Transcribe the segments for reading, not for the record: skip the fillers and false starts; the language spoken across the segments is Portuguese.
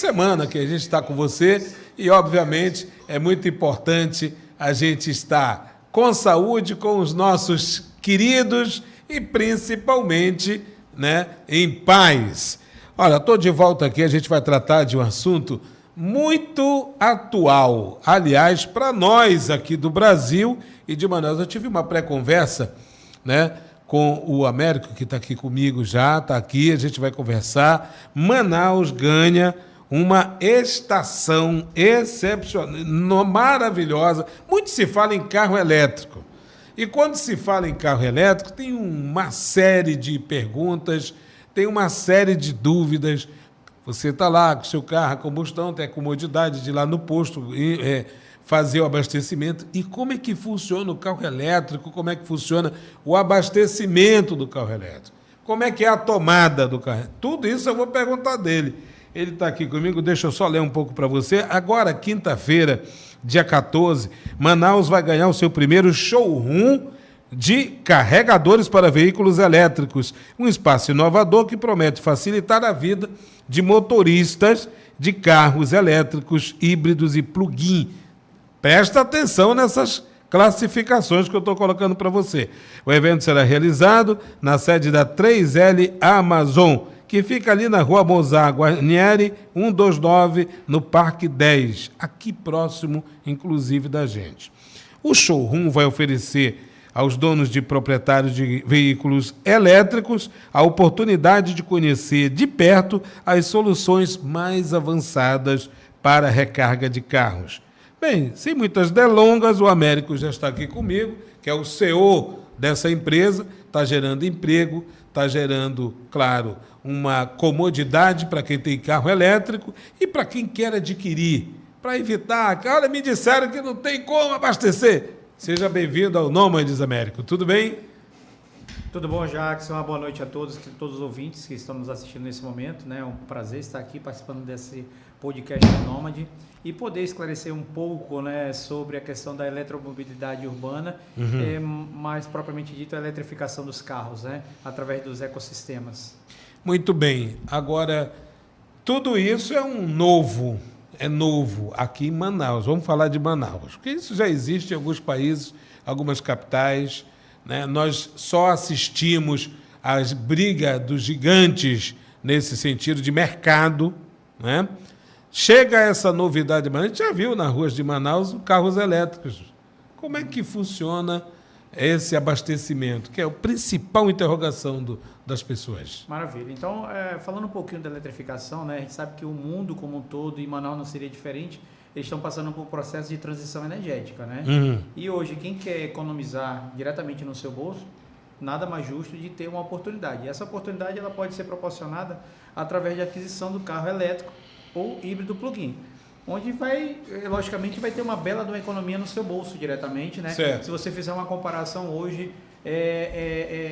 Semana que a gente está com você e, obviamente, é muito importante a gente estar com saúde, com os nossos queridos e, principalmente, né, em paz. Olha, estou de volta aqui, a gente vai tratar de um assunto muito atual. Aliás, para nós aqui do Brasil e de Manaus. Eu tive uma pré-conversa, né, com o Américo, que está aqui comigo já, está aqui, a gente vai conversar. Manaus ganha uma estação excepcional, maravilhosa. Muito se fala em carro elétrico. E quando se fala em carro elétrico, tem uma série de perguntas, tem uma série de dúvidas. Você está lá com o seu carro a combustão, tem a comodidade de ir lá no posto fazer o abastecimento. E como é que funciona o carro elétrico? Como é que funciona o abastecimento do carro elétrico? Como é que é a tomada do carro? Tudo isso eu vou perguntar dele. Ele está aqui comigo, deixa eu só ler um pouco para você. Agora, quinta-feira, dia 14, Manaus vai ganhar o seu primeiro showroom de carregadores para veículos elétricos. Um espaço inovador que promete facilitar a vida de motoristas de carros elétricos, híbridos e plug-in. Presta atenção nessas classificações que eu estou colocando para você. O evento será realizado na sede da 3L Amazon, que fica ali na Rua Mozart Guarnieri, 129, no Parque 10, aqui próximo, inclusive, da gente. O showroom vai oferecer aos donos de proprietários de veículos elétricos a oportunidade de conhecer de perto as soluções mais avançadas para a recarga de carros. Bem, sem muitas delongas, o Américo já está aqui comigo, que é o CEO dessa empresa, está gerando emprego, está gerando, claro, uma comodidade para quem tem carro elétrico e para quem quer adquirir, para evitar. Olha, me disseram que não tem como abastecer. Seja bem-vindo ao Nômades, Américo. Tudo bem? Tudo bom, Jackson? Uma boa noite a todos os ouvintes que estão nos assistindo nesse momento, né? É um prazer estar aqui participando desse podcast do Nômade e poder esclarecer um pouco, né, sobre a questão da eletromobilidade urbana, mais propriamente dito, a eletrificação dos carros, né, através dos ecossistemas. Muito bem. Agora, tudo isso é novo aqui em Manaus. Vamos falar de Manaus, porque isso já existe em alguns países, algumas capitais, né? Nós só assistimos às brigas dos gigantes nesse sentido de mercado, né? Chega essa novidade, mas a gente já viu nas ruas de Manaus carros elétricos. Como é que funciona esse abastecimento, que é a principal interrogação das pessoas? Maravilha. Então, falando um pouquinho da eletrificação, né, a gente sabe que o mundo como um todo, e Manaus não seria diferente, eles estão passando por um processo de transição energética, né? E hoje, quem quer economizar diretamente no seu bolso, nada mais justo de ter uma oportunidade. E essa oportunidade ela pode ser proporcionada através de aquisição do carro elétrico ou híbrido plug-in, onde logicamente, vai ter uma bela de uma economia no seu bolso diretamente, né? Certo. Se você fizer uma comparação hoje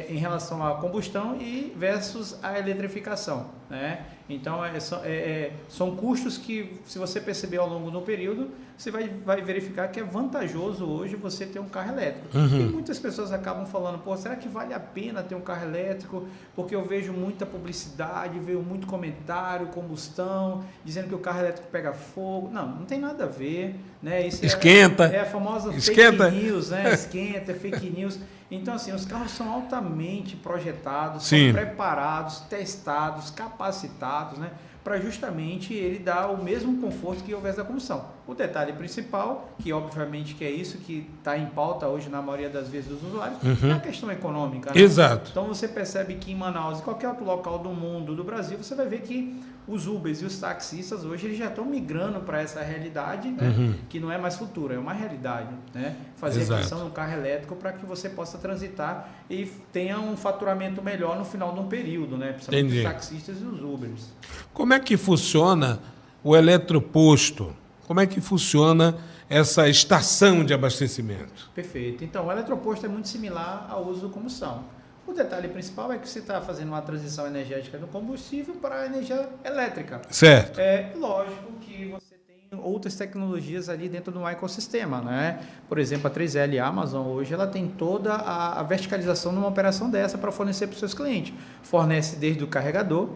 em relação à combustão e versus a eletrificação, né? Então, são custos que, se você perceber ao longo do período, você vai verificar que é vantajoso hoje você ter um carro elétrico. E muitas pessoas acabam falando, pô, será que vale a pena ter um carro elétrico? Porque eu vejo muita publicidade, vejo muito comentário, combustão, dizendo que o carro elétrico pega fogo. Não tem nada a ver, né? Isso esquenta. É a famosa esquenta. Fake news, né? Esquenta, fake news. Então, assim, os carros são altamente projetados, Sim, são preparados, testados, capacitados, né, para justamente ele dar o mesmo conforto que houvesse da combustão. O detalhe principal, que obviamente que é isso que está em pauta hoje na maioria das vezes dos usuários, é a questão econômica, né? Exato. Então você percebe que em Manaus e qualquer outro local do mundo, do Brasil, você vai ver que os Ubers e os taxistas hoje eles já estão migrando para essa realidade, né? Que não é mais futuro, é uma realidade, né? Fazer a questão do carro elétrico para que você possa transitar e tenha um faturamento melhor no final de um período, né? Principalmente os taxistas e os Ubers. Como é que funciona o eletroposto? Como é que funciona essa estação de abastecimento? Perfeito. Então, o eletroposto é muito similar ao uso do combustão. O detalhe principal é que você está fazendo uma transição energética do combustível para a energia elétrica. Certo. É lógico que você tem outras tecnologias ali dentro do ecossistema, né? Por exemplo, a 3L Amazon hoje ela tem toda a verticalização numa operação dessa para fornecer para os seus clientes. Fornece desde o carregador,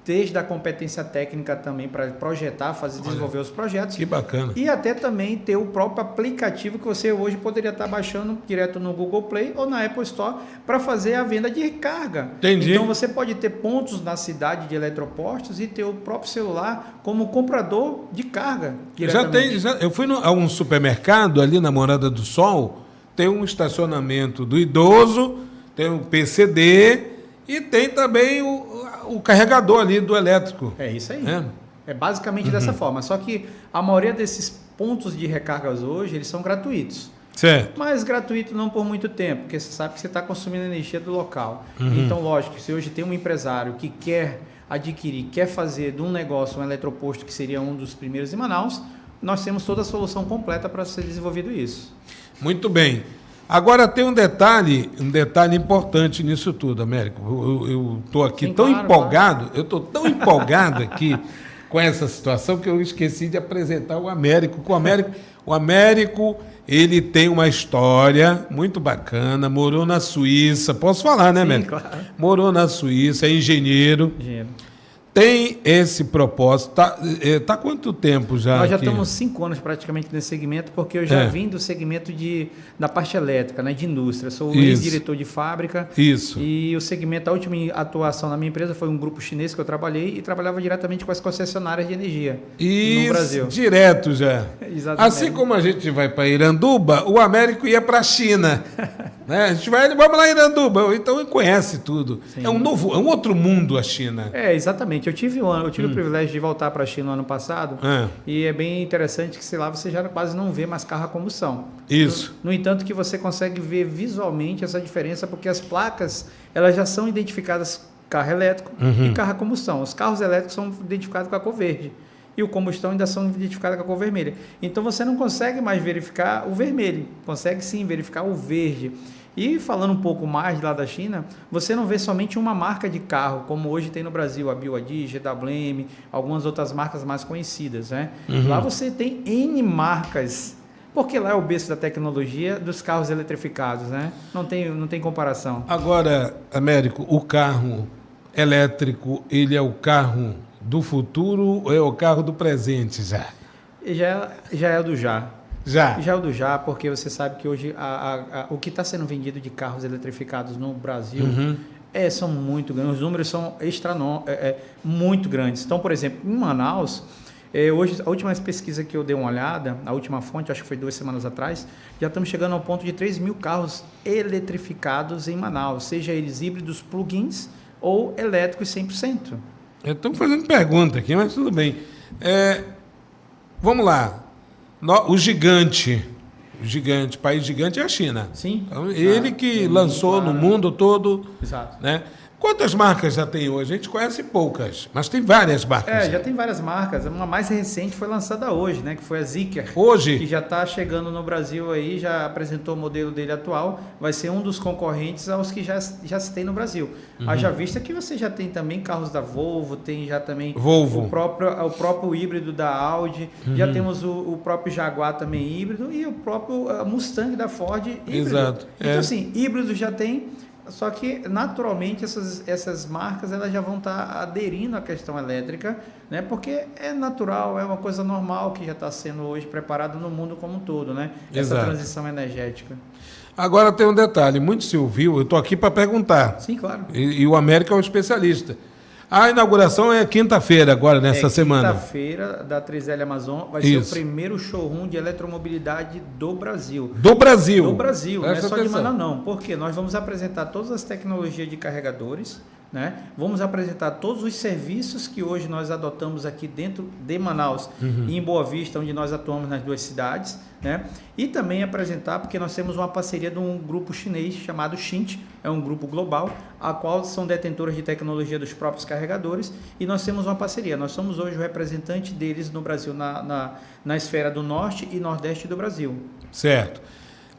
desde a competência técnica também para projetar, desenvolver os projetos. Que bacana. E até também ter o próprio aplicativo que você hoje poderia estar baixando direto no Google Play ou na Apple Store para fazer a venda de recarga. Entendi. Então você pode ter pontos na cidade de eletropostos e ter o próprio celular como comprador de carga. Eu fui a um supermercado ali na Morada do Sol, tem um estacionamento do idoso, tem um PCD e tem também o carregador ali do elétrico. É isso aí. É basicamente dessa forma. Só que a maioria desses pontos de recargas hoje, eles são gratuitos. Certo. Mas gratuito não por muito tempo, porque você sabe que você está consumindo energia do local. Então, lógico, se hoje tem um empresário que quer adquirir, quer fazer de um negócio um eletroposto, que seria um dos primeiros em Manaus, nós temos toda a solução completa para ser desenvolvido isso. Muito bem. Agora tem um detalhe importante nisso tudo, Américo. Eu estou aqui Sim, tão claro, empolgado, eu estou tão empolgado aqui com essa situação que eu esqueci de apresentar o Américo. O Américo, ele tem uma história muito bacana, morou na Suíça, posso falar, né, Américo? Sim, claro. Morou na Suíça, é engenheiro. Tem esse propósito. Tá há quanto tempo já? Nós já aqui? estamos 5 anos praticamente nesse segmento, porque eu já vim do segmento da parte elétrica, né, de indústria. Sou ex-diretor de fábrica. Isso. E o segmento, a última atuação na minha empresa foi um grupo chinês que eu trabalhei e trabalhava diretamente com as concessionárias de energia no Brasil. Direto já. Exatamente. Assim como a gente vai para Iranduba, o Américo ia para a China. Né? A gente vamos lá em Iranduba, então ele conhece tudo. Sim. É um outro mundo a China. Exatamente. Eu tive o privilégio de voltar para a China no ano passado e é bem interessante que, sei lá, você já quase não vê mais carro a combustão. Isso. No entanto, que você consegue ver visualmente essa diferença, porque as placas, elas já são identificadas carro elétrico e carro a combustão. Os carros elétricos são identificados com a cor verde e o combustão ainda são identificados com a cor vermelha. Então você não consegue mais verificar o vermelho, consegue sim verificar o verde. E falando um pouco mais lá da China, você não vê somente uma marca de carro, como hoje tem no Brasil, a BYD, GWM, algumas outras marcas mais conhecidas, né? Lá você tem N marcas, porque lá é o berço da tecnologia dos carros eletrificados, né? Não tem comparação. Agora, Américo, o carro elétrico, ele é o carro do futuro ou é o carro do presente já? Já é o do já. Já é o do já, porque você sabe que hoje o que está sendo vendido de carros eletrificados no Brasil são muito grandes, os números são muito grandes. Então, por exemplo, em Manaus, hoje, a última pesquisa que eu dei uma olhada, a última fonte, acho que foi 2 semanas atrás, já estamos chegando ao ponto de 3 mil carros eletrificados em Manaus, seja eles híbridos plug-ins ou elétricos 100%. Estamos fazendo pergunta aqui, mas tudo bem. Vamos lá. O país gigante é a China. Sim. Então, ele que lançou no mundo todo. Exato. Né? Quantas marcas já tem hoje? A gente conhece poucas, mas tem várias marcas. Já tem várias marcas. Uma mais recente foi lançada hoje, né? Que foi a Zeekr. Hoje? Que já está chegando no Brasil aí, já apresentou o modelo dele atual. Vai ser um dos concorrentes aos que já se tem no Brasil. Haja vista que você já tem também carros da Volvo, tem já também Volvo. o próprio híbrido da Audi, já temos o próprio Jaguar também híbrido e o próprio Mustang da Ford híbrido. Exato. Então, assim, híbrido já tem. Só que, naturalmente, essas marcas elas já vão estar aderindo à questão elétrica, né? Porque é natural, é uma coisa normal que já está sendo hoje preparado no mundo como um todo, né? Essa transição energética. Agora tem um detalhe, muito se ouviu, eu estou aqui para perguntar. Sim, claro. E o Américo é um especialista. A inauguração é quinta-feira agora, nessa semana. Quinta-feira, da 3L Amazon, vai ser o primeiro showroom de eletromobilidade do Brasil. Do Brasil? Do Brasil, Presta não é só atenção. de Manaus, não. Porque nós vamos apresentar todas as tecnologias de carregadores, né? Vamos apresentar todos os serviços que hoje nós adotamos aqui dentro de Manaus e em Boa Vista, onde nós atuamos nas 2 cidades, né? E também apresentar, porque nós temos uma parceria de um grupo chinês chamado Xint, é um grupo global, a qual são detentores de tecnologia dos próprios carregadores, e nós temos uma parceria. Nós somos hoje o representante deles no Brasil, na esfera do norte e nordeste do Brasil. Certo.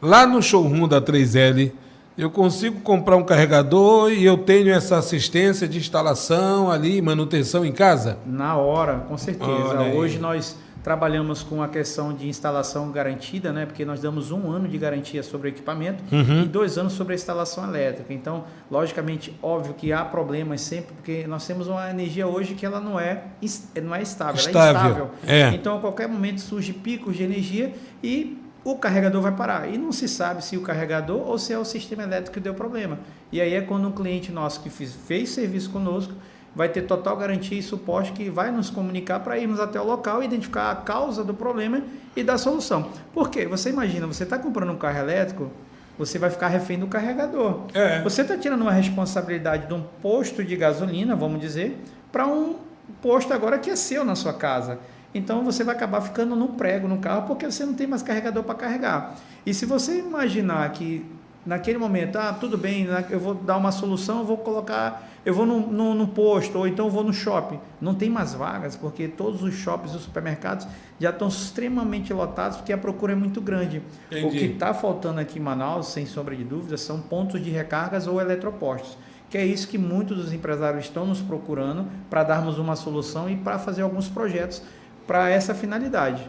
Lá no showroom da 3L, eu consigo comprar um carregador e eu tenho essa assistência de instalação ali, manutenção em casa? Na hora, com certeza. Hoje nós trabalhamos com a questão de instalação garantida, né? Porque nós damos 1 ano de garantia sobre o equipamento e 2 anos sobre a instalação elétrica. Então, logicamente, óbvio que há problemas sempre, porque nós temos uma energia hoje que ela não é estável, ela é instável. Então, a qualquer momento surge picos de energia e o carregador vai parar. E não se sabe se o carregador ou se é o sistema elétrico que deu problema. E aí é quando um cliente nosso que fez serviço conosco vai ter total garantia e suporte, que vai nos comunicar para irmos até o local, identificar a causa do problema e dar solução. Por quê? Você imagina, você está comprando um carro elétrico, você vai ficar refém do carregador. Você está tirando uma responsabilidade de um posto de gasolina, vamos dizer, para um posto agora que é seu na sua casa. Então você vai acabar ficando no prego no carro, porque você não tem mais carregador para carregar. E se você imaginar que naquele momento, tudo bem, eu vou dar uma solução, eu vou no posto, ou então eu vou no shopping. Não tem mais vagas, porque todos os shoppings e os supermercados já estão extremamente lotados, porque a procura é muito grande. Entendi. O que está faltando aqui em Manaus, sem sombra de dúvida, são pontos de recargas ou eletropostos, que é isso que muitos dos empresários estão nos procurando para darmos uma solução e para fazer alguns projetos para essa finalidade.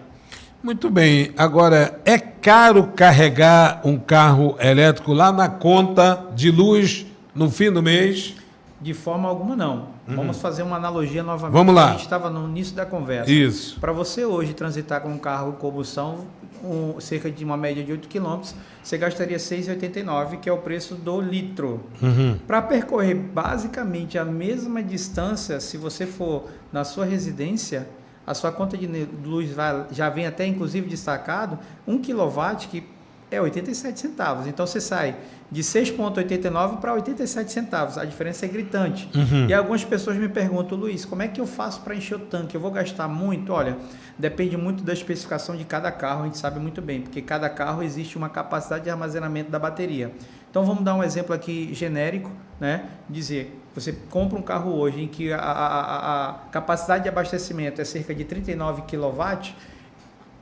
Muito bem. Agora, é caro carregar um carro elétrico lá na conta de luz no fim do mês? De forma alguma, não. Vamos fazer uma analogia novamente. Vamos lá. A gente estava no início da conversa. Isso. Para você hoje transitar com um carro combustão, cerca de uma média de 8 km, você gastaria R$ 6,89, que é o preço do litro. Para percorrer basicamente a mesma distância, se você for na sua residência, a sua conta de luz já vem até inclusive destacado 1 kW, que é 87 centavos. Então você sai de 6,89 para 87 centavos. A diferença é gritante. E algumas pessoas me perguntam, Luiz, como é que eu faço para encher o tanque? Eu vou gastar muito? Olha, depende muito da especificação de cada carro, a gente sabe muito bem, porque cada carro existe uma capacidade de armazenamento da bateria. Então vamos dar um exemplo aqui genérico, né? Dizer, você compra um carro hoje em que a capacidade de abastecimento é cerca de 39 kW,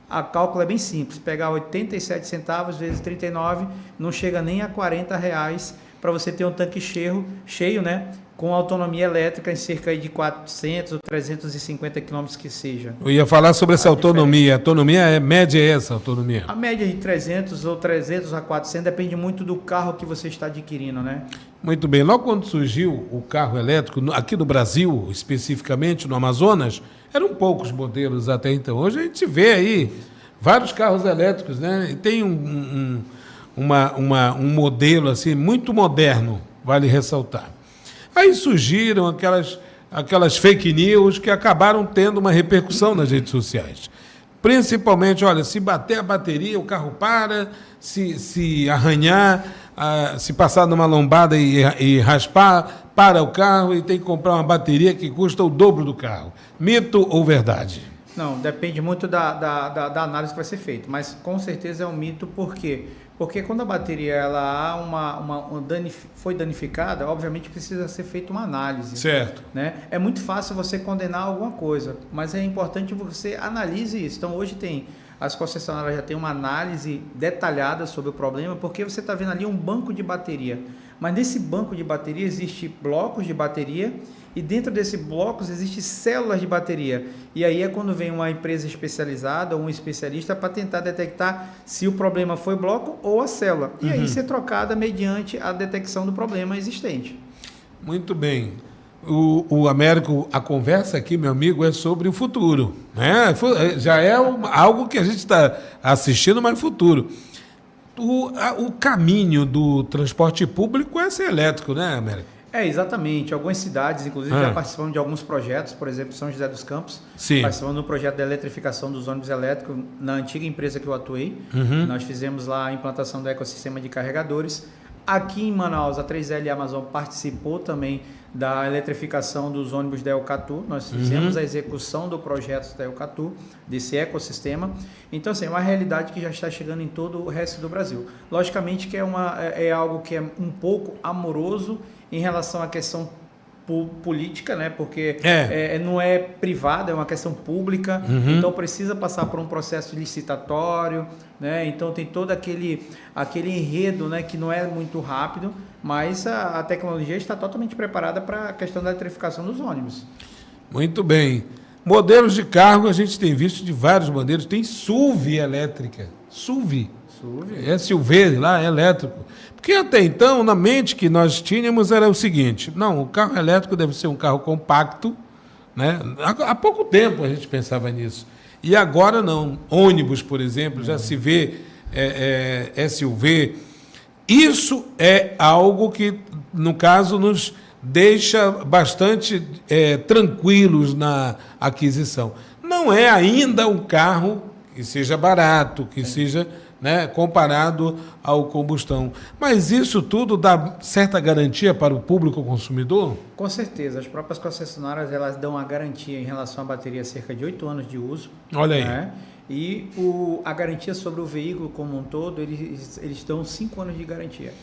a cálculo é bem simples, pegar 87 centavos vezes 39, não chega nem a R$40 para você ter um tanque cheio, né? Com autonomia elétrica em cerca de 400 ou 350 km que seja. Eu ia falar sobre essa autonomia. A autonomia média é essa autonomia? A média de 300 ou 300 a 400 depende muito do carro que você está adquirindo, né? Muito bem. Logo quando surgiu o carro elétrico, aqui no Brasil, especificamente no Amazonas, eram poucos modelos até então. Hoje a gente vê aí vários carros elétricos, né? E tem um modelo assim muito moderno, vale ressaltar. Aí surgiram aquelas fake news que acabaram tendo uma repercussão nas redes sociais. Principalmente, olha, se bater a bateria, o carro para, se arranhar, se passar numa lombada e raspar, para o carro e tem que comprar uma bateria que custa o dobro do carro. Mito ou verdade? Não, depende muito da análise que vai ser feita, mas com certeza é um mito. Por quê? Porque quando a bateria foi danificada, obviamente precisa ser feita uma análise. Certo. Né? É muito fácil você condenar alguma coisa, mas é importante que você analise isso. Então hoje as concessionárias já têm uma análise detalhada sobre o problema, porque você está vendo ali um banco de bateria. Mas nesse banco de bateria existe blocos de bateria e dentro desses blocos existem células de bateria. E aí é quando vem uma empresa especializada ou um especialista para tentar detectar se o problema foi o bloco ou a célula. E aí ser trocada mediante a detecção do problema existente. Muito bem. O Américo, a conversa aqui, meu amigo, é sobre o futuro, né? Já é algo que a gente está assistindo, mas futuro. O caminho do transporte público é ser elétrico, né, Américo? Exatamente. Algumas cidades, inclusive, já participam de alguns projetos, por exemplo, São José dos Campos, participando do projeto de eletrificação dos ônibus elétricos, na antiga empresa que eu atuei. Nós fizemos lá a implantação do ecossistema de carregadores. Aqui em Manaus, a 3L Amazon participou também da eletrificação dos ônibus da Eucatu. Nós fizemos a execução do projeto da Eucatu, desse ecossistema. Então, assim, é uma realidade que já está chegando em todo o resto do Brasil. Logicamente que é algo que é um pouco amoroso em relação à questão política, né? Porque não é privada, é uma questão pública, então precisa passar por um processo licitatório, né? Então tem todo aquele enredo, né? Que não é muito rápido, mas a tecnologia está totalmente preparada para a questão da eletrificação dos ônibus. Muito bem. Modelos de carro a gente tem visto de vários modelos. Tem SUV elétrica. SUV. SUV lá, elétrico. Porque até então, na mente que nós tínhamos era o seguinte: não, o carro elétrico deve ser um carro compacto, né? Há pouco tempo a gente pensava nisso. E agora não. Ônibus, por exemplo, já se vê SUV. Isso é algo que, no caso, nos deixa bastante tranquilos na aquisição. Não é ainda um carro que seja barato, que seja, né, comparado ao combustão. Mas isso tudo dá certa garantia para o público consumidor? Com certeza. As próprias concessionárias elas dão a garantia em relação à bateria cerca de 8 anos de uso. Olha aí. Né? E a garantia sobre o veículo como um todo, eles dão 5 anos de garantia.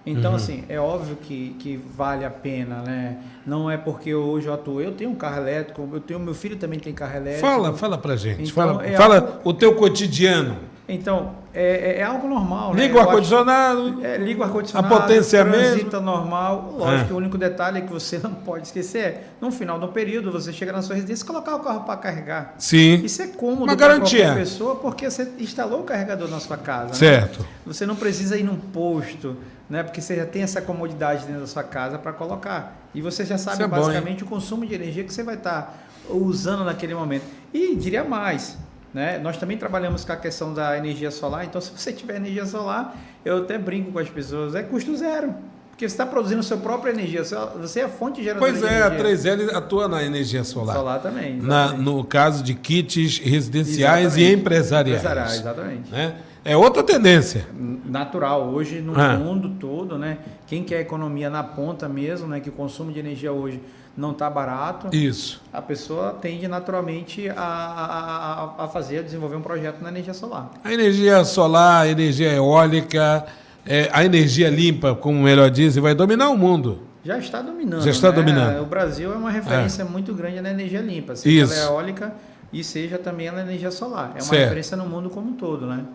Então, assim, é óbvio que vale a pena, né? Não é porque hoje eu atuo, eu tenho um carro elétrico, meu filho também tem carro elétrico. Fala pra gente, então, fala o teu cotidiano. Então, é algo normal, né? Liga o ar-condicionado, liga o ar-condicionado, a potência é transita normal. Lógico que o único detalhe que você não pode esquecer é, no final do período, você chega na sua residência e colocar o carro para carregar. Sim. Isso é cômodo uma para garantia. qualquer pessoa, porque você instalou o carregador na sua casa. Certo. Né? Você não precisa ir num posto, né? Porque você já tem essa comodidade dentro da sua casa para colocar. E você já sabe basicamente o consumo de energia que você vai estar usando naquele momento. E diria mais, né? Nós também trabalhamos com a questão da energia solar, então se você tiver energia solar, eu até brinco com as pessoas, é custo zero, porque você está produzindo a sua própria energia, você é a fonte geradora de energia. Pois é, a 3L atua na energia solar. Solar também. No caso de kits residenciais e empresariais. Exatamente. Né? É outra tendência. Natural, hoje no mundo todo, né? Quem quer economia na ponta mesmo, né? Que o consumo de energia hoje não está barato. Isso. A pessoa tende naturalmente a desenvolver um projeto na energia solar. A energia solar, a energia eólica, a energia limpa, como melhor dizem, vai dominar o mundo. Já está dominando. Já está dominando. O Brasil é uma referência muito grande na energia limpa, seja ela eólica e seja também na energia solar. É uma referência no mundo como um todo, né?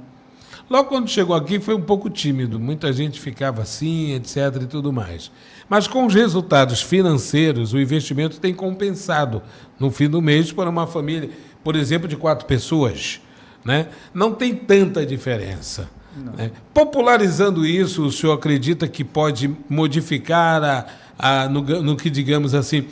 Logo quando chegou aqui foi um pouco tímido, muita gente ficava assim, etc. e tudo mais. Mas com os resultados financeiros, o investimento tem compensado no fim do mês para uma família, por exemplo, de 4 pessoas. Né? Não tem tanta diferença. Né? Popularizando isso, o senhor acredita que pode modificar no que, digamos assim,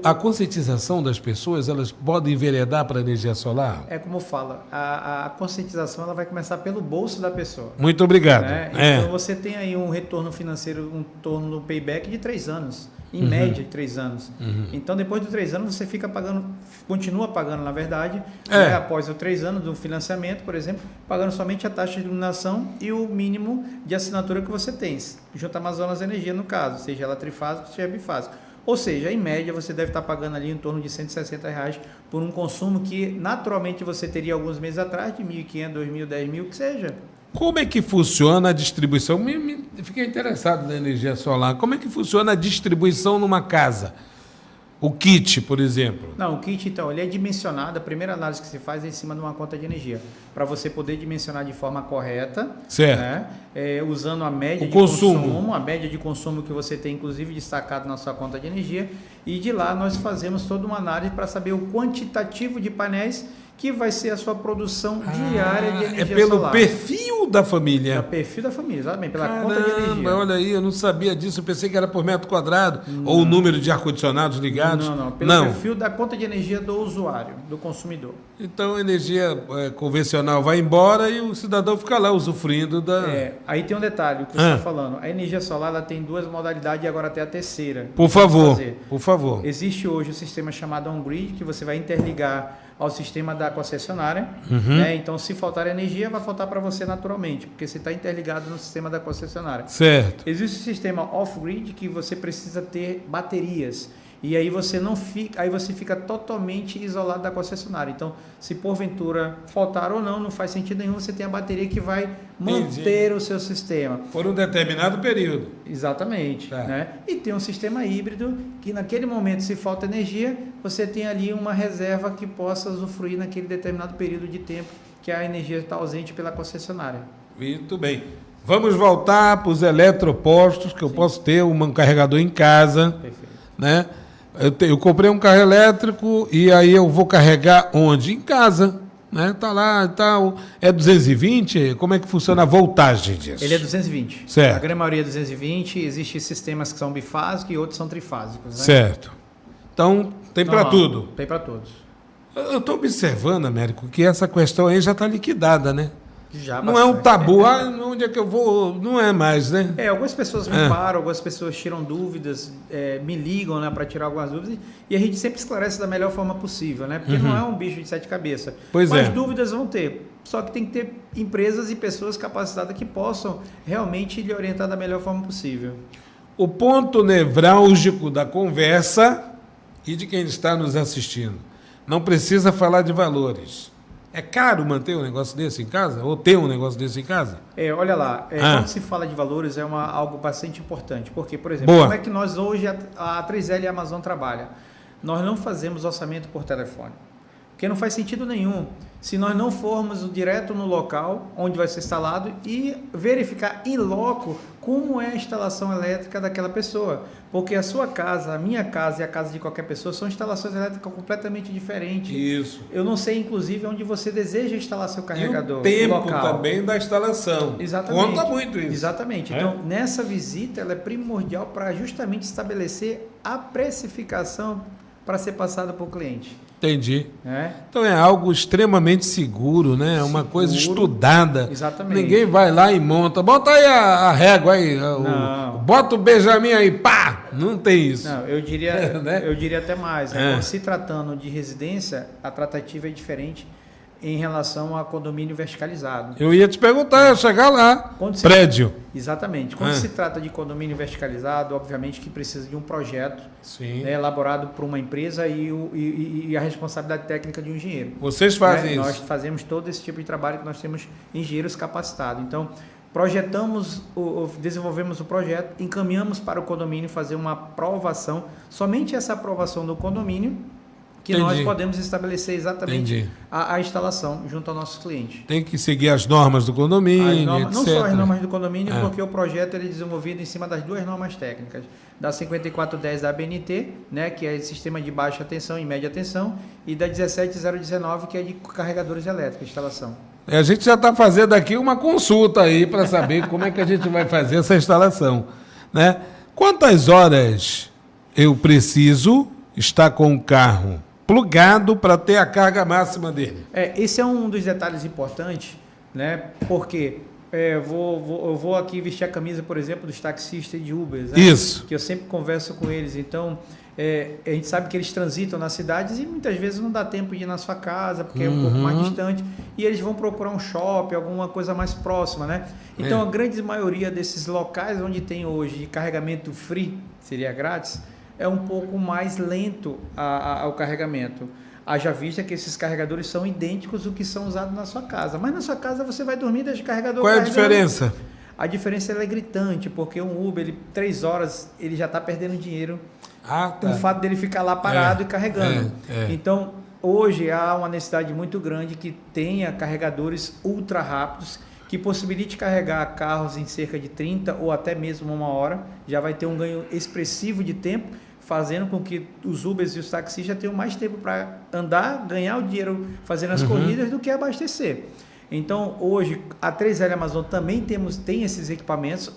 a conscientização das pessoas, elas podem enveredar para a energia solar? É como fala, a conscientização ela vai começar pelo bolso da pessoa. Muito obrigado. Né? Então você tem aí um retorno financeiro, um retorno no payback de 3 anos, em média de 3 anos. Então depois de 3 anos você fica pagando, continua pagando na verdade, né? Após os 3 anos do financiamento, por exemplo, pagando somente a taxa de iluminação e o mínimo de assinatura que você tem, junto à Amazonas Energia no caso, seja ela trifásica, seja bifásica. Ou seja, em média, você deve estar pagando ali em torno de R$160 por um consumo que, naturalmente, você teria alguns meses atrás, de R$1.500, R$2.000, R$10.000, que seja. Como é que funciona a distribuição? Fiquei interessado na energia solar. Como é que funciona a distribuição numa casa? O kit, por exemplo. Não, o kit, então, ele é dimensionado. A primeira análise que se faz é em cima de uma conta de energia. Para você poder dimensionar de forma correta. Certo. Né? Usando a média de consumo. A média de consumo que você tem, inclusive, destacado na sua conta de energia. E de lá nós fazemos toda uma análise para saber o quantitativo de painéis que vai ser a sua produção diária de energia solar. É pelo perfil da família. É o perfil da família, exatamente, pela conta de energia. Olha aí, eu não sabia disso, eu pensei que era por metro quadrado, ou o número de ar-condicionados ligados. Não, pelo perfil da conta de energia do usuário, do consumidor. Então a energia convencional vai embora e o cidadão fica lá usufruindo da... Aí tem um detalhe, o que você está falando, a energia solar ela tem 2 modalidades e agora até a terceira. Por favor. Existe hoje o sistema chamado on-grid, que você vai interligar ao sistema da concessionária, né? Então se faltar energia vai faltar para você naturalmente, porque você está interligado no sistema da concessionária. Certo. Existe o sistema off-grid, que você precisa ter baterias, e aí você fica totalmente isolado da concessionária. Então, se porventura faltar ou não faz sentido nenhum, você tem a bateria que vai manter o seu sistema. Por um determinado período. Exatamente. Né? E tem um sistema híbrido, que naquele momento, se falta energia, você tem ali uma reserva que possa usufruir naquele determinado período de tempo que a energia está ausente pela concessionária. Muito bem. Vamos voltar para os eletropostos, que eu posso ter um carregador em casa. Perfeito. Né? Eu comprei um carro elétrico e aí eu vou carregar onde? Em casa, né? Tá lá e tal. É 220? Como é que funciona a voltagem disso? Ele é 220. Certo. A grande maioria é 220. Existem sistemas que são bifásicos e outros são trifásicos, né? Certo. Então, tem para tudo. Tem para todos. Eu estou observando, Américo, que essa questão aí já está liquidada, né? Já Não é um bastante. tabu, onde é que eu vou? Não é mais, né? Algumas pessoas me param, algumas pessoas tiram dúvidas, me ligam, né, para tirar algumas dúvidas, e a gente sempre esclarece da melhor forma possível, né? Porque não é um bicho de sete cabeças. Pois Mas é. dúvidas vão ter. Só que tem que ter empresas e pessoas capacitadas que possam realmente lhe orientar da melhor forma possível. O ponto nevrálgico da conversa e de quem está nos assistindo. Não precisa falar de valores. É caro manter um negócio desse em casa? Ou ter um negócio desse em casa? Olha lá, quando se fala de valores é algo bastante importante. Porque, por exemplo, Boa. como é que nós hoje, a 3L e a Amazon trabalham? Nós não fazemos orçamento por telefone. Porque não faz sentido nenhum se nós não formos direto no local onde vai ser instalado e verificar in loco como é a instalação elétrica daquela pessoa. Porque a sua casa, a minha casa e a casa de qualquer pessoa são instalações elétricas completamente diferentes. Isso. Eu não sei, inclusive, onde você deseja instalar seu carregador. E o tempo local. também da instalação. Exatamente. Conta muito isso. Exatamente. Então, nessa visita, ela é primordial para justamente estabelecer a precificação para ser passada para o cliente. Entendi. Né? Então é algo extremamente seguro, né? É uma coisa estudada. Exatamente. Ninguém vai lá e monta. Bota aí a régua aí. Bota o Benjamin aí, pá! Não tem isso. Não, eu diria, Né? eu diria até mais. Né? Se tratando de residência, a tratativa é diferente em relação a condomínio verticalizado. Eu ia te perguntar, ia chegar lá. Prédio. Exatamente. Quando se trata de condomínio verticalizado, obviamente que precisa de um projeto, né, elaborado por uma empresa e a responsabilidade técnica de um engenheiro. Vocês fazem isso? Nós fazemos todo esse tipo de trabalho que nós temos engenheiros capacitados. Então, desenvolvemos o projeto, encaminhamos para o condomínio fazer uma aprovação. Somente essa aprovação do condomínio que nós podemos estabelecer exatamente a instalação junto ao nosso cliente. Tem que seguir as normas do condomínio, etc. Não só as normas do condomínio, porque o projeto ele é desenvolvido em cima das duas normas técnicas. Da 5410 da ABNT, né, que é sistema de baixa tensão e média tensão, e da 17019, que é de carregadores elétricos, instalação. A gente já está fazendo aqui uma consulta aí para saber como é que a gente vai fazer essa instalação, né? Quantas horas eu preciso estar com o carro plugado para ter a carga máxima dele? Esse é um dos detalhes importantes, né? Porque eu vou aqui vestir a camisa, por exemplo, dos taxistas de Uber, né? Isso. Que eu sempre converso com eles. Então, a gente sabe que eles transitam nas cidades e muitas vezes não dá tempo de ir na sua casa, porque é um pouco mais distante, e eles vão procurar um shopping, alguma coisa mais próxima, né? Então, a grande maioria desses locais onde tem hoje carregamento free, seria grátis, é um pouco mais lento ao carregamento. Haja vista que esses carregadores são idênticos ao que são usados na sua casa. Mas na sua casa você vai dormir desde o carregador. Qual é a diferença? A diferença é gritante, porque um Uber, 3 horas, ele já está perdendo dinheiro com o fato dele ficar lá parado e carregando. Então, hoje há uma necessidade muito grande que tenha carregadores ultra rápidos, que possibilite carregar carros em cerca de 30 ou até mesmo 1 hora. Já vai ter um ganho expressivo de tempo, fazendo com que os Ubers e os taxistas tenham mais tempo para andar, ganhar o dinheiro fazendo as corridas do que abastecer. Então, hoje, a 3L Amazon também tem esses equipamentos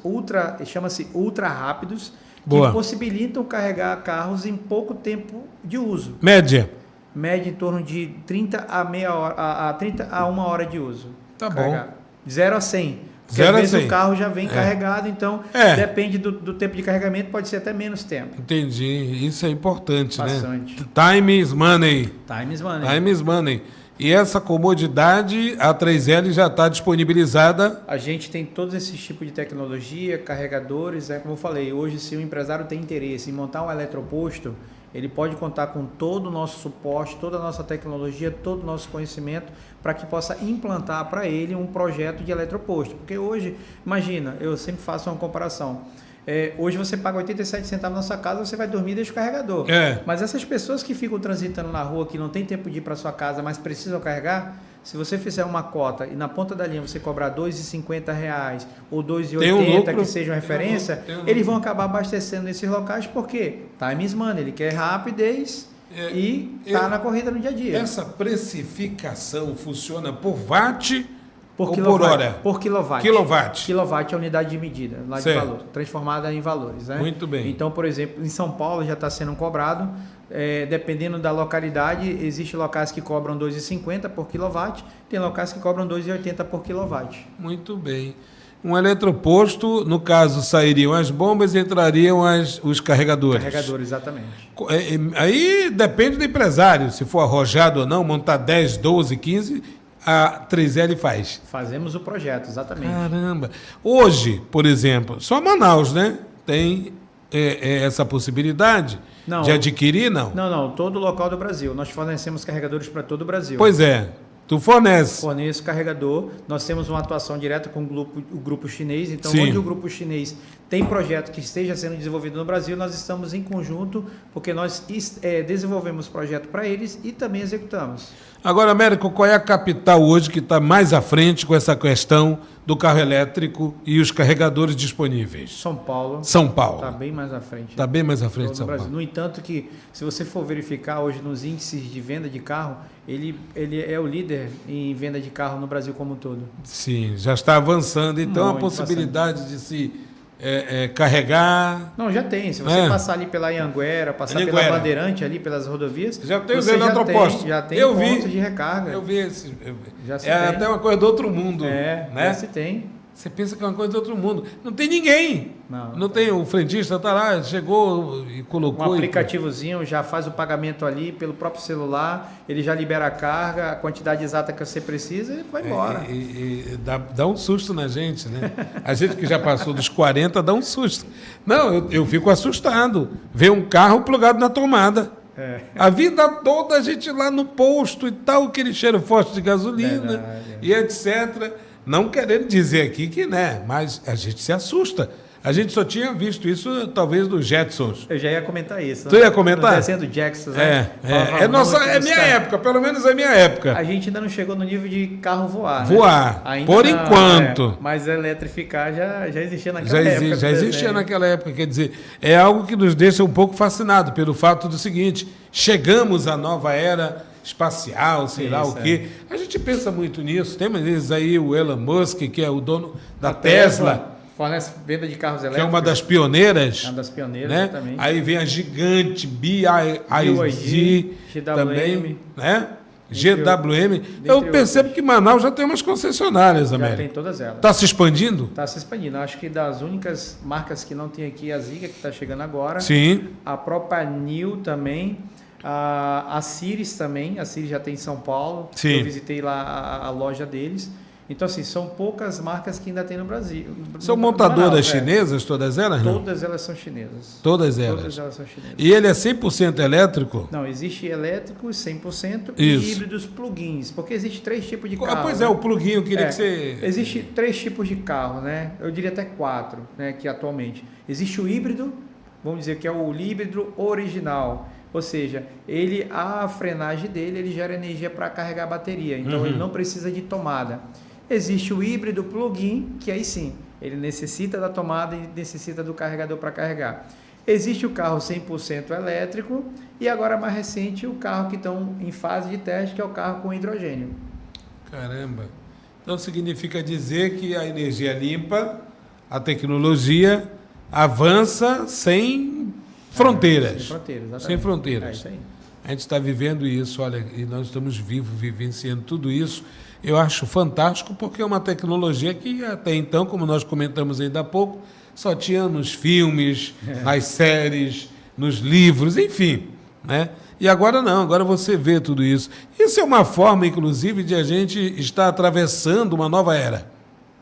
chama-se ultra rápidos, que possibilitam carregar carros em pouco tempo de uso. Média Média em torno de 30 a meia hora, 30 a 1 hora de uso. Tá carregar. bom. De 0 a 100. Porque 0 às vezes a 100. o carro já vem carregado, então depende do tempo de carregamento, pode ser até menos tempo. Entendi. Isso é importante, Bastante. né? Time is money. Time is money. Time is money. E essa comodidade, a 3L já está disponibilizada. A gente tem todos esses tipos de tecnologia, carregadores, como eu falei, hoje se o empresário tem interesse em montar um eletroposto, ele pode contar com todo o nosso suporte, toda a nossa tecnologia, todo o nosso conhecimento para que possa implantar para ele um projeto de eletroposto. Porque hoje, imagina, eu sempre faço uma comparação. Hoje você paga 87 centavos na sua casa, você vai dormir e deixa o carregador. Mas essas pessoas que ficam transitando na rua, que não tem tempo de ir para sua casa, mas precisam carregar, Se você fizer uma cota e na ponta da linha você cobrar R$ 2,50 ou R$ Tem um 2,80 lucro, que seja uma referência, tem um eles lucro. vão acabar abastecendo nesses locais porque time is money, ele quer rapidez e tá na corrida no dia a dia. Essa precificação funciona por watt Por ou quilowatt, por hora? Por quilowatt. Quilowatt. Quilowatt é a unidade de medida, lá de Certo. valor, transformada em valores. Né? Muito bem. Então, por exemplo, em São Paulo já está sendo cobrado, dependendo da localidade, existem locais que cobram R$ 2,50 por quilowatt, tem locais que cobram R$ 2,80 por quilowatt. Muito bem. Um eletroposto, no caso, sairiam as bombas e entrariam os carregadores. Carregadores, exatamente. Aí depende do empresário, se for arrojado ou não, montar 10, 12, 15, a 3L faz. Fazemos o projeto, exatamente. Caramba! Hoje, por exemplo, só Manaus, né? Tem essa possibilidade Não. de adquirir, não? Não, todo local do Brasil. Nós fornecemos carregadores para todo o Brasil. Pois é. Tu fornece. Forneço carregador. Nós temos uma atuação direta com o grupo chinês. Então, Sim. onde o grupo chinês tem projeto que esteja sendo desenvolvido no Brasil, nós estamos em conjunto, porque nós desenvolvemos projeto para eles e também executamos. Agora, Américo, qual é a capital hoje que está mais à frente com essa questão do carro elétrico e os carregadores disponíveis? São Paulo. São Paulo. Está bem mais à frente. Está bem mais à frente Todo de São o Brasil. Paulo. No entanto, que se você for verificar hoje nos índices de venda de carro, ele é o líder em venda de carro no Brasil como um todo. Sim, já está avançando. Então, a Muito possibilidade de se carregar... Não, já tem. Se você passar ali pela Anhanguera, passar pela Bandeirante, ali pelas rodovias, Já tem os você eletropostos. já tem Eu pontos vi. de recarga. Eu vi esse. Já se É tem. até uma coisa do outro mundo. né? Né? Já se tem. Você pensa que é uma coisa do outro mundo. Não tem ninguém. Não tem. O frentista está lá, chegou e colocou. Um aplicativozinho já faz o pagamento ali pelo próprio celular, ele já libera a carga, a quantidade exata que você precisa e vai embora. Dá um susto na gente, né? A gente que já passou dos 40 dá um susto. Não, eu fico assustado. Ver um carro plugado na tomada. A vida toda a gente lá no posto e tal, aquele cheiro forte de gasolina e etc. Não querendo dizer aqui que, né? Mas a gente se assusta. A gente só tinha visto isso, talvez, dos Jetsons. Eu já ia comentar isso. Tu ia comentar? No desenho do Jackson, né? É minha época, pelo menos é minha época. A gente ainda não chegou no nível de carro voar. Voar, né? por enquanto. Mas eletrificar já existia naquela época. Já existia naquela época. Quer dizer, é algo que nos deixa um pouco fascinado pelo fato do seguinte: chegamos à nova era espacial, sei lá o quê. A gente pensa muito nisso. Tem vezes aí o Elon Musk, que é o dono da Tesla, fornece venda de carros elétricos. que é uma das pioneiras. Uma das pioneiras, né? exatamente. Aí vem a gigante BYD também, né? GWM. Eu percebo que Manaus já tem umas concessionárias, América. Já tem todas elas. Está se expandindo? Está se expandindo. Acho que das únicas marcas que não tem aqui, a Ziga, que está chegando agora. Sim. A própria Nil também. A Ciris também. A Ciris já tem em São Paulo. Sim. Eu visitei lá a loja deles. Então, assim, são poucas marcas que ainda tem no Brasil. São montadoras chinesas, todas elas? Não? Todas elas são chinesas. Todas elas? Todas elas são chinesas. E ele é 100% elétrico? Não, existe elétricos 100% Isso. e híbridos plug-ins, porque existe 3 tipos de carro. Pois é, o plug-in, eu queria que você... Existe 3 tipos de carro, né? Eu diria até 4, né, que atualmente. Existe o híbrido, vamos dizer que é o híbrido original. Ou seja, a frenagem dele, ele gera energia para carregar a bateria. Então, ele não precisa de tomada. Existe o híbrido plug-in, que aí sim, ele necessita da tomada e necessita do carregador para carregar. Existe o carro 100% elétrico e agora mais recente o carro que estão em fase de teste, que é o carro com hidrogênio. Caramba! Então significa dizer que a energia limpa, a tecnologia avança sem fronteiras. Sem fronteiras, exatamente. Sem fronteiras. É isso aí. A gente está vivendo isso, olha, e nós estamos vivos, vivenciando tudo isso. Eu acho fantástico porque é uma tecnologia que até então, como nós comentamos ainda há pouco, só tinha nos filmes, nas séries, nos livros, enfim, né? E agora não, agora você vê tudo isso. Isso é uma forma, inclusive, de a gente estar atravessando uma nova era.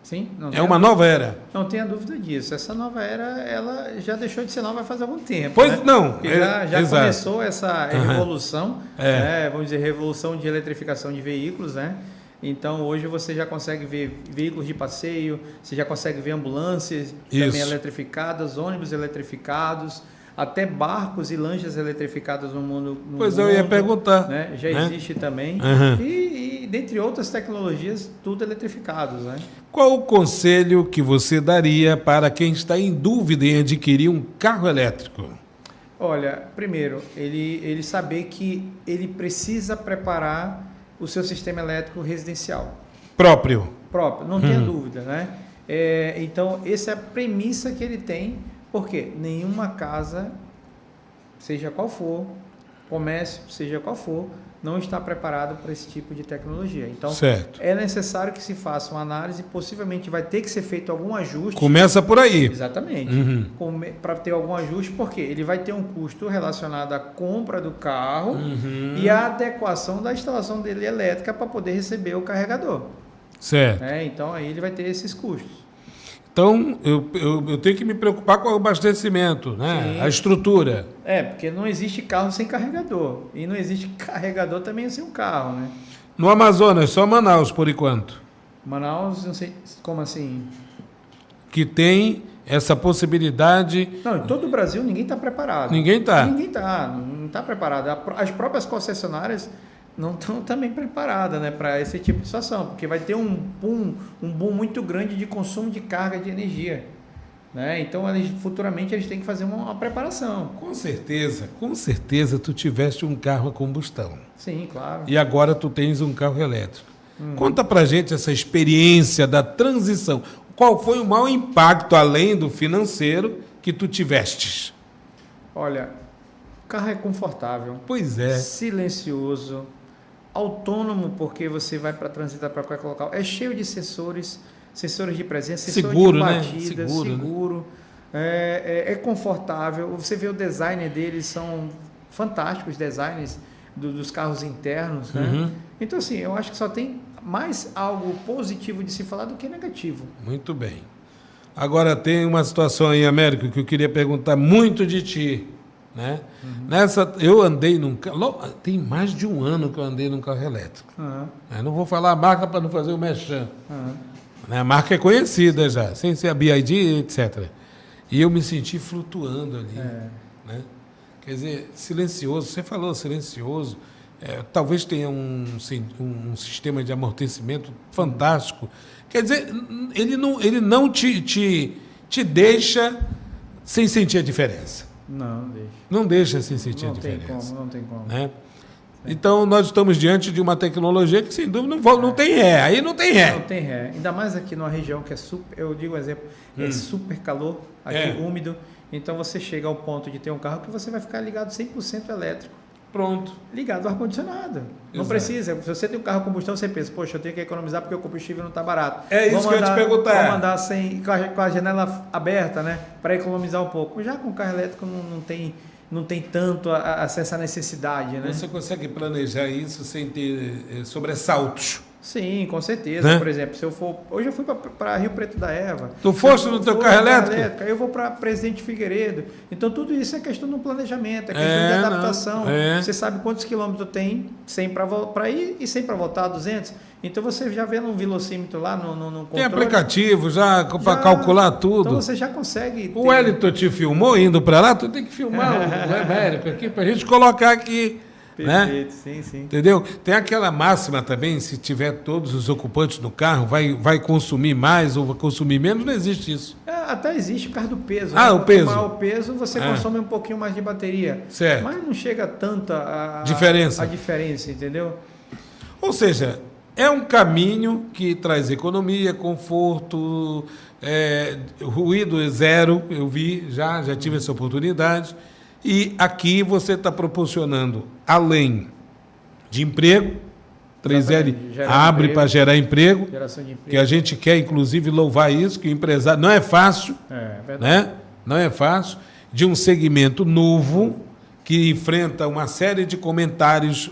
Sim, É uma nova era. Não tenha dúvida disso. Essa nova era, ela já deixou de ser nova faz algum tempo. Pois né? não. Porque já exato. começou essa revolução, né? Vamos dizer, revolução de eletrificação de veículos, né? Então, hoje você já consegue ver veículos de passeio, você já consegue ver ambulâncias também eletrificadas, ônibus eletrificados, até barcos e lanchas eletrificadas no mundo. Pois eu ia perguntar. Né? Já existe também. E e dentre outras tecnologias, tudo eletrificados, né? Qual o conselho que você daria para quem está em dúvida em adquirir um carro elétrico? Olha, primeiro, ele saber que ele precisa preparar o seu sistema elétrico residencial. Próprio, Não tenha dúvida, né? Então, essa é a premissa que ele tem, porque nenhuma casa, seja qual for, comércio, seja qual for, não está preparado para esse tipo de tecnologia. Então, certo. é necessário que se faça uma análise, possivelmente vai ter que ser feito algum ajuste. Começa por aí. Exatamente. Para ter algum ajuste, porque ele vai ter um custo relacionado à compra do carro e à adequação da instalação dele elétrica para poder receber o carregador. Certo. Então, aí ele vai ter esses custos. Então, eu tenho que me preocupar com o abastecimento, né? Sim. A estrutura. Porque não existe carro sem carregador. E não existe carregador também sem um carro, né? No Amazonas, só Manaus, por enquanto, Manaus, não sei como assim. que tem essa possibilidade. Não, em todo o Brasil ninguém está preparado. Ninguém está. Não está preparado. As próprias concessionárias não estão também preparadas, né, para esse tipo de situação, porque vai ter um boom muito grande de consumo de carga de energia, né? Então, futuramente eles têm que fazer uma preparação. Com certeza tu tiveste um carro a combustão. Sim, claro. E agora tu tens um carro elétrico. Conta pra gente essa experiência da transição. Qual foi o maior impacto, além do financeiro, que tu tivestes? Olha, o carro é confortável. Pois é. Silencioso. Autônomo, porque você vai para transitar para qualquer local. É cheio de sensores de presença, seguro, sensor de batida, né? seguro. É confortável. Você vê o design deles, são fantásticos os designs dos carros internos, né? Então, assim, eu acho que só tem mais algo positivo de se falar do que negativo. Muito bem. Agora tem uma situação aí, Américo, que eu queria perguntar muito de ti, né? Eu andei num carro, tem mais de um ano que eu andei num carro elétrico. Eu não vou falar a marca para não fazer o merchan. A marca é conhecida já, sem ser a BYD, etc. E eu me senti flutuando ali. Né? Quer dizer, silencioso, você falou silencioso, talvez tenha um sistema de amortecimento fantástico. Quer dizer, ele não te deixa sem sentir a diferença. Não deixa. Não deixa sem sentir a diferença. Não tem como. Né? Então, nós estamos diante de uma tecnologia que, sem dúvida, não tem ré. Aí não tem ré. Não tem ré. Ainda mais aqui numa região que é super, eu digo um exemplo, é super calor, aqui úmido. Então, você chega ao ponto de ter um carro que você vai ficar ligado 100% elétrico. Pronto. Ligado ao ar-condicionado. Não precisa. Se você tem um carro a combustão, você pensa, poxa, eu tenho que economizar porque o combustível não está barato. É isso que eu ia te perguntar. Vamos andar com a janela aberta, né? Para economizar um pouco. Já com o carro elétrico não tem tanto essa necessidade, né? Você consegue planejar isso sem ter sobressaltos? Sim, com certeza. Né? Por exemplo, hoje eu fui para Rio Preto da Eva. Tu foste no teu carro elétrico? Eu vou para Presidente Figueiredo. Então, tudo isso é questão do planejamento, é questão de adaptação. Você sabe quantos quilômetros tem, 100 para ir e 100 para voltar, 200. Então, você já vê no velocímetro lá, no controle. Tem aplicativo já para calcular tudo. Então, você já consegue... O Wellington te filmou indo para lá? Tu tem que filmar o Américo aqui para a gente colocar aqui. Perfeito, né? Sim. Entendeu? Tem aquela máxima também, se tiver todos os ocupantes no carro, vai consumir mais ou vai consumir menos, não existe isso. Até existe por causa do peso. Ah, o peso. Quanto maior o peso, você consome um pouquinho mais de bateria. Certo. Mas não chega tanto a diferença, entendeu? Ou seja, é um caminho que traz economia, conforto, ruído zero, eu vi, já tive essa oportunidade. E aqui você está proporcionando, além de emprego, 3L abre para gerar emprego, Geração de emprego, que a gente quer, inclusive, louvar isso, que o empresário não é fácil, verdade. né? Não é fácil, de um segmento novo, que enfrenta uma série de comentários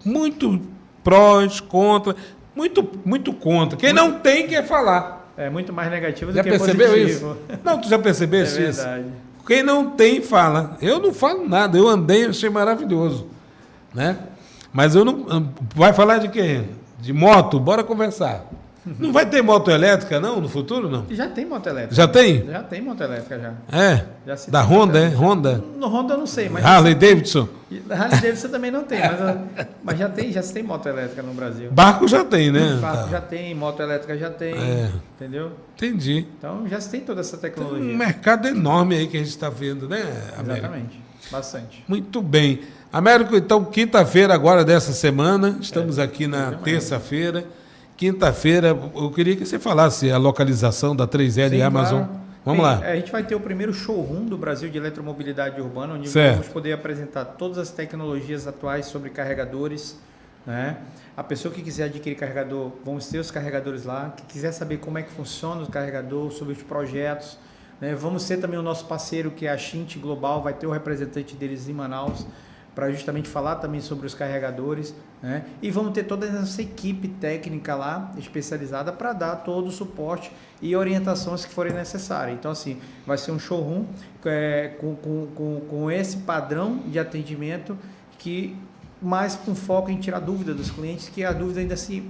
muito prós, contra, muito contra. Quem não tem, quer falar. É muito mais negativo do Já que percebeu positivo. isso? Não, tu já percebeste isso? Verdade. Quem não tem, fala. Eu não falo nada. Eu andei, achei maravilhoso. Né? Mas eu não... Vai falar de quê? De moto? Bora conversar. Não vai ter moto elétrica, não, no futuro, não? Já tem moto elétrica. Já tem? Já tem moto elétrica, já. É? Já se Da tem Honda, é? moto Honda? No Honda eu não sei, mas... Harley Davidson? Harley Davidson também não tem, mas já se tem moto elétrica no Brasil. Barco já tem, né? Barco já tem, moto elétrica já tem, entendeu? Entendi. Então já se tem toda essa Tem tecnologia. um mercado enorme aí que a gente está vendo, né, Américo? Exatamente, bastante. Muito bem. Américo, então, quinta-feira agora dessa semana, estamos aqui na terça-feira. Quinta-feira, eu queria que você falasse a localização da 3L Sim, Amazon. claro. Vamos Bem, lá. A gente vai ter o primeiro showroom do Brasil de eletromobilidade urbana, onde Certo. vamos poder apresentar todas as tecnologias atuais sobre carregadores, né? A pessoa que quiser adquirir carregador, vamos ter os carregadores lá. Que quiser saber como é que funciona o carregador, sobre os projetos, né? Vamos ter também o nosso parceiro, que é a Shint Global, vai ter o representante deles em Manaus, para justamente falar também sobre os carregadores, né? E vamos ter toda essa equipe técnica lá, especializada, para dar todo o suporte e orientações que forem necessárias. Então, assim, vai ser um showroom com esse padrão de atendimento, que mais com foco em tirar dúvida dos clientes, que a dúvida ainda se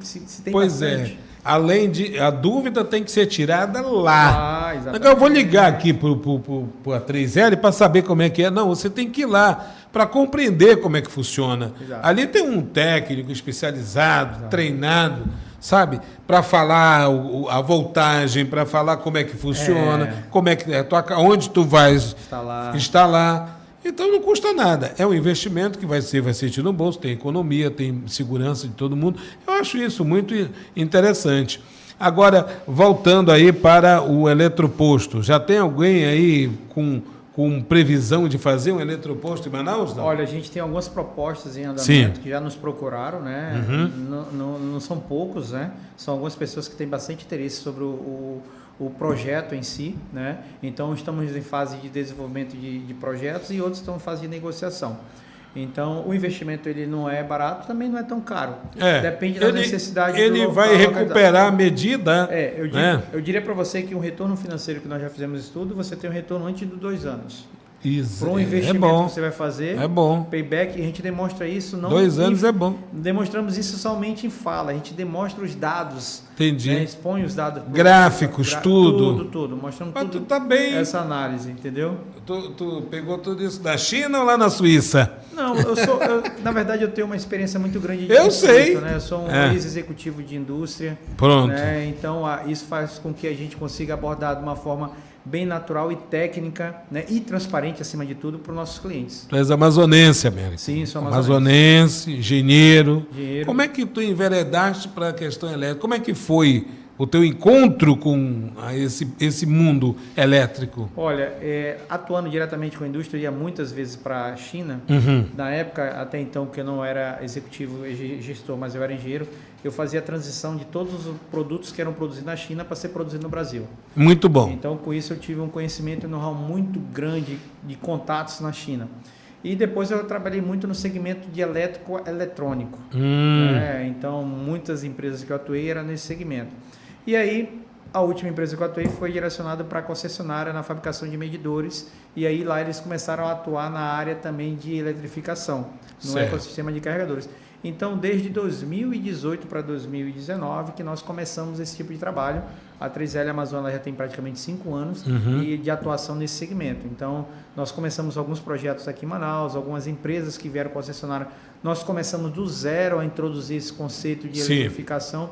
tem Pois bastante. é. Além de... A dúvida tem que ser tirada lá. Exatamente. Eu vou ligar aqui para a 3L para saber como é que é. Não, você tem que ir lá para compreender como é que funciona. Exato. Ali tem um técnico especializado, treinado, sabe? Para falar a voltagem, para falar como é que funciona, como é que onde tu vais instalar. Então não custa nada. É um investimento que vai ser tido no bolso, tem economia, tem segurança de todo mundo. Eu acho isso muito interessante. Agora, voltando aí para o eletroposto, já tem alguém aí com previsão de fazer um eletroposto em Manaus? Não? Olha, a gente tem algumas propostas em andamento. Sim. Que já nos procuraram, né? Não são poucos, né? São algumas pessoas que têm bastante interesse sobre o projeto em si, né? Então estamos em fase de desenvolvimento de projetos e outros estão em fase de negociação. Então o investimento ele não é barato, também não é tão caro. Depende da necessidade do Ele local, vai recuperar a medida. Eu diria para você que um retorno financeiro, que nós já fizemos estudo, você tem um retorno antes de 2 anos. Isso. Para um investimento que você vai fazer, é bom. Payback, a gente demonstra isso não 2 anos é bom. Demonstramos isso somente em fala, a gente demonstra os dados. Entendi. Né, expõe os dados. Gráficos, tudo. Tudo. Mostrando Mas tudo. tu tá bem. Essa análise, entendeu? Tu pegou tudo isso da China ou lá na Suíça? Não, na verdade eu tenho uma experiência muito grande de Eu sei. Né? Eu sou um ex-executivo de indústria. Pronto. Né? Então isso faz com que a gente consiga abordar de uma forma bem natural e técnica, né? E transparente, acima de tudo, para os nossos clientes. Tu és amazonense, Américo. Sim, sou amazonense, engenheiro. Engenheiro. Como é que tu enveredaste para a questão elétrica? Como é que foi o teu encontro com esse mundo elétrico? Olha, atuando diretamente com a indústria, eu ia muitas vezes para a China. Na época, até então, que eu não era executivo e gestor, mas eu era engenheiro, eu fazia a transição de todos os produtos que eram produzidos na China para ser produzido no Brasil. Muito bom. Então, com isso, eu tive um conhecimento e um know-how muito grande de contatos na China. E depois eu trabalhei muito no segmento de elétrico-eletrônico. Então, muitas empresas que eu atuei eram nesse segmento. E aí, a última empresa que eu atuei foi direcionada para a concessionária na fabricação de medidores. E aí, lá eles começaram a atuar na área também de eletrificação, no ecossistema de carregadores. Então, desde 2018 para 2019 que nós começamos esse tipo de trabalho. A 3L Amazon já tem praticamente 5 anos de atuação nesse segmento. Então, nós começamos alguns projetos aqui em Manaus, algumas empresas que vieram concessionária. Nós começamos do zero a introduzir esse conceito de eletrificação.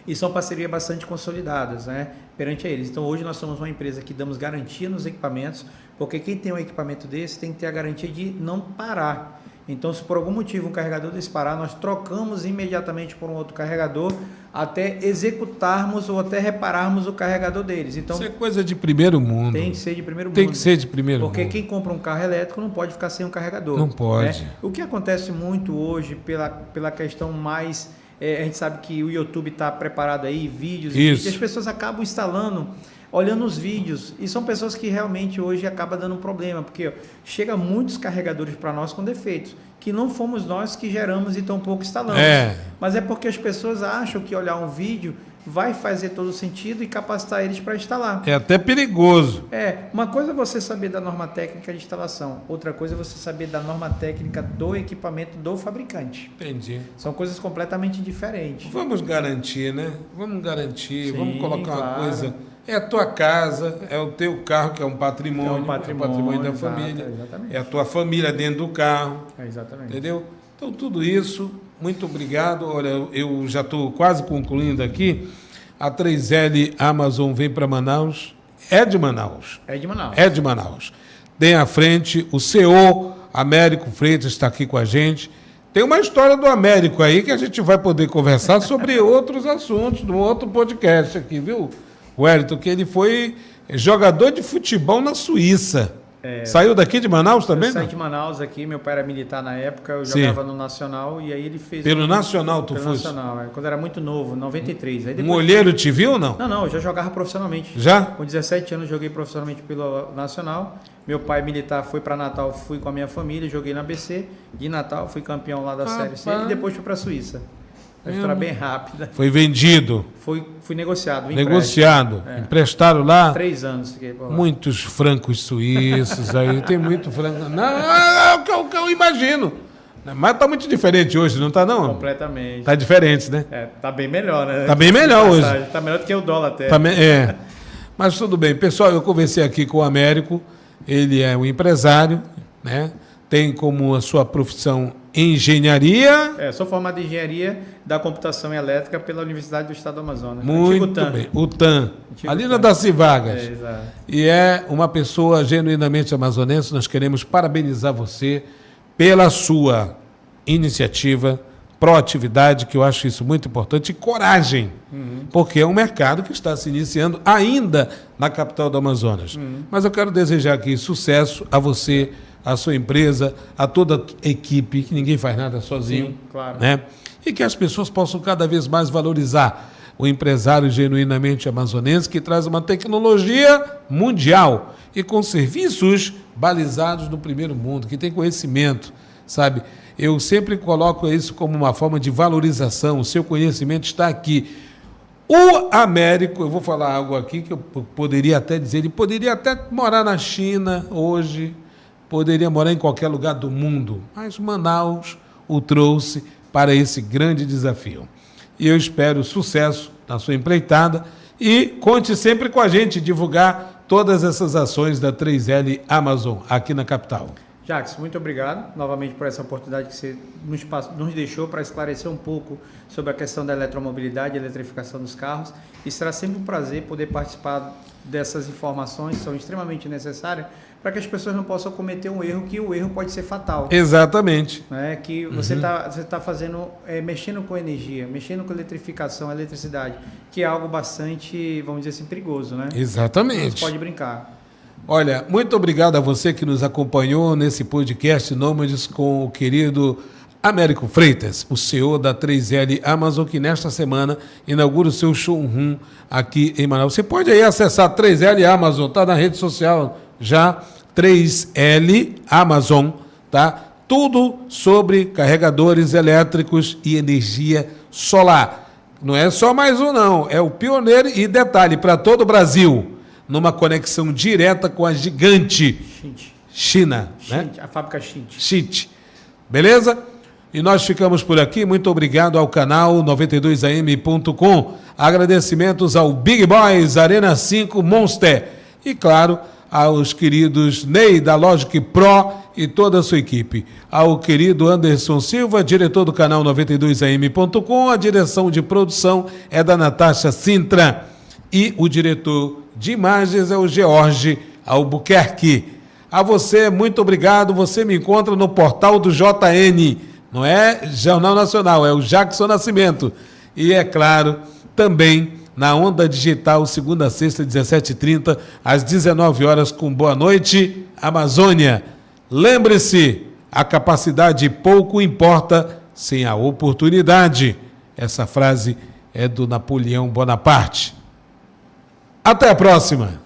E são parcerias bastante consolidadas, né, perante a eles. Então, hoje nós somos uma empresa que damos garantia nos equipamentos, porque quem tem um equipamento desse tem que ter a garantia de não parar. Então, se por algum motivo um carregador desse parar, nós trocamos imediatamente por um outro carregador até executarmos ou até repararmos o carregador deles. Então, isso é coisa de primeiro mundo. Tem que ser de primeiro mundo. Tem que ser de primeiro mundo. Porque quem compra um carro elétrico não pode ficar sem um carregador. Não pode. Né? O que acontece muito hoje pela questão mais... a gente sabe que o YouTube está preparado aí, vídeos, e as pessoas acabam instalando, olhando os vídeos, e são pessoas que realmente hoje acabam dando um problema, porque chega muitos carregadores para nós com defeitos, que não fomos nós que geramos e tão pouco instalamos. Mas é porque as pessoas acham que olhar um vídeo vai fazer todo sentido e capacitar eles para instalar. É até perigoso. Uma coisa é você saber da norma técnica de instalação, outra coisa é você saber da norma técnica do equipamento do fabricante. Entendi. São coisas completamente diferentes. Vamos garantir, né? Vamos garantir, Sim, vamos colocar uma claro. coisa. É a tua casa, é o teu carro, que é um patrimônio, É um patrimônio da exato, família. exatamente. É a tua família dentro do carro. Exatamente. Entendeu? Então, tudo isso, muito obrigado. Olha, eu já estou quase concluindo aqui. A 3L Amazon vem para Manaus. É de Manaus. É de Manaus. É de Manaus. Tem à frente o CEO Américo Freitas está aqui com a gente. Tem uma história do Américo aí que a gente vai poder conversar sobre outros assuntos, num outro podcast aqui, viu, Wellington? Que ele foi jogador de futebol na Suíça. Saiu daqui de Manaus também? Eu saí não? de Manaus aqui, meu pai era militar na época, eu Sim. jogava no Nacional e aí ele fez... Pelo Nacional tu Pelo fosse? Nacional, quando era muito novo, 93. Aí Um depois... olheiro te viu ou não? Não, eu já jogava profissionalmente. Já? Com 17 anos joguei profissionalmente pelo Nacional. Meu pai militar foi para Natal, fui com a minha família, joguei na ABC. De Natal fui campeão lá da Série C e depois fui para a Suíça. A história bem rápida. Foi vendido, Fui negociado. negociado, emprestaram lá. 3 anos fiquei por lá. Muitos francos suíços aí, tem muito franco. Não, é o que eu imagino. Mas tá muito diferente hoje, não tá não? Completamente. Tá diferente, né? Tá bem melhor, né? Tá bem melhor hoje. Tá melhor do que o dólar até. Também, Mas tudo bem. Pessoal, eu conversei aqui com o Américo, ele é um empresário, né? Tem como a sua profissão engenharia. Sou formado em engenharia da computação elétrica pela Universidade do Estado do Amazonas. Muito Antigo TAM. bem. O TAM. Antigo Ali TAM. na Darcy Vargas. Exato. E é uma pessoa genuinamente amazonense. Nós queremos parabenizar você pela sua iniciativa, proatividade, que eu acho isso muito importante, e coragem, porque é um mercado que está se iniciando ainda na capital do Amazonas. Mas eu quero desejar aqui sucesso a você, a sua empresa, a toda a equipe, que ninguém faz nada sozinho. Sim, claro. Né? E que as pessoas possam cada vez mais valorizar o empresário genuinamente amazonense, que traz uma tecnologia mundial e com serviços balizados no primeiro mundo, que tem conhecimento, sabe? Eu sempre coloco isso como uma forma de valorização, o seu conhecimento está aqui. O Américo, eu vou falar algo aqui que eu poderia até dizer, ele poderia até morar na China hoje, poderia morar em qualquer lugar do mundo, mas Manaus o trouxe para esse grande desafio. E eu espero sucesso na sua empreitada e conte sempre com a gente divulgar todas essas ações da 3L Amazon aqui na capital. Jacques, muito obrigado novamente por essa oportunidade que você nos deixou para esclarecer um pouco sobre a questão da eletromobilidade e eletrificação dos carros. E será sempre um prazer poder participar dessas informações que são extremamente necessárias para que as pessoas não possam cometer um erro, que o erro pode ser fatal. Exatamente. Né? Que você tá fazendo, mexendo com energia, mexendo com eletrificação, eletricidade, que é algo bastante, vamos dizer assim, perigoso, né? Exatamente. Você pode brincar. Olha, muito obrigado a você que nos acompanhou nesse podcast Nômades com o querido Américo Freitas, o CEO da 3L Amazon, que nesta semana inaugura o seu showroom aqui em Manaus. Você pode aí acessar 3L Amazon, está na rede social já, 3L Amazon, tá? Tudo sobre carregadores elétricos e energia solar. Não é só mais um não, é o pioneiro e detalhe, para todo o Brasil, numa conexão direta com a gigante China, né? A fábrica Xint. Xint. Beleza? E nós ficamos por aqui. Muito obrigado ao canal 92am.com. Agradecimentos ao Big Boys Arena 5 Monster. E, claro, aos queridos Ney da Logic Pro e toda a sua equipe. Ao querido Anderson Silva, diretor do canal 92am.com. A direção de produção é da Natasha Sintra. E o diretor de imagens é o George Albuquerque. A você, muito obrigado. Você me encontra no portal do JN. Não é Jornal Nacional, é o Jackson Nascimento. E, é claro, também na Onda Digital, segunda a sexta, 17h30, às 19 horas, com Boa Noite, Amazônia. Lembre-se, a capacidade pouco importa sem a oportunidade. Essa frase é do Napoleão Bonaparte. Até a próxima!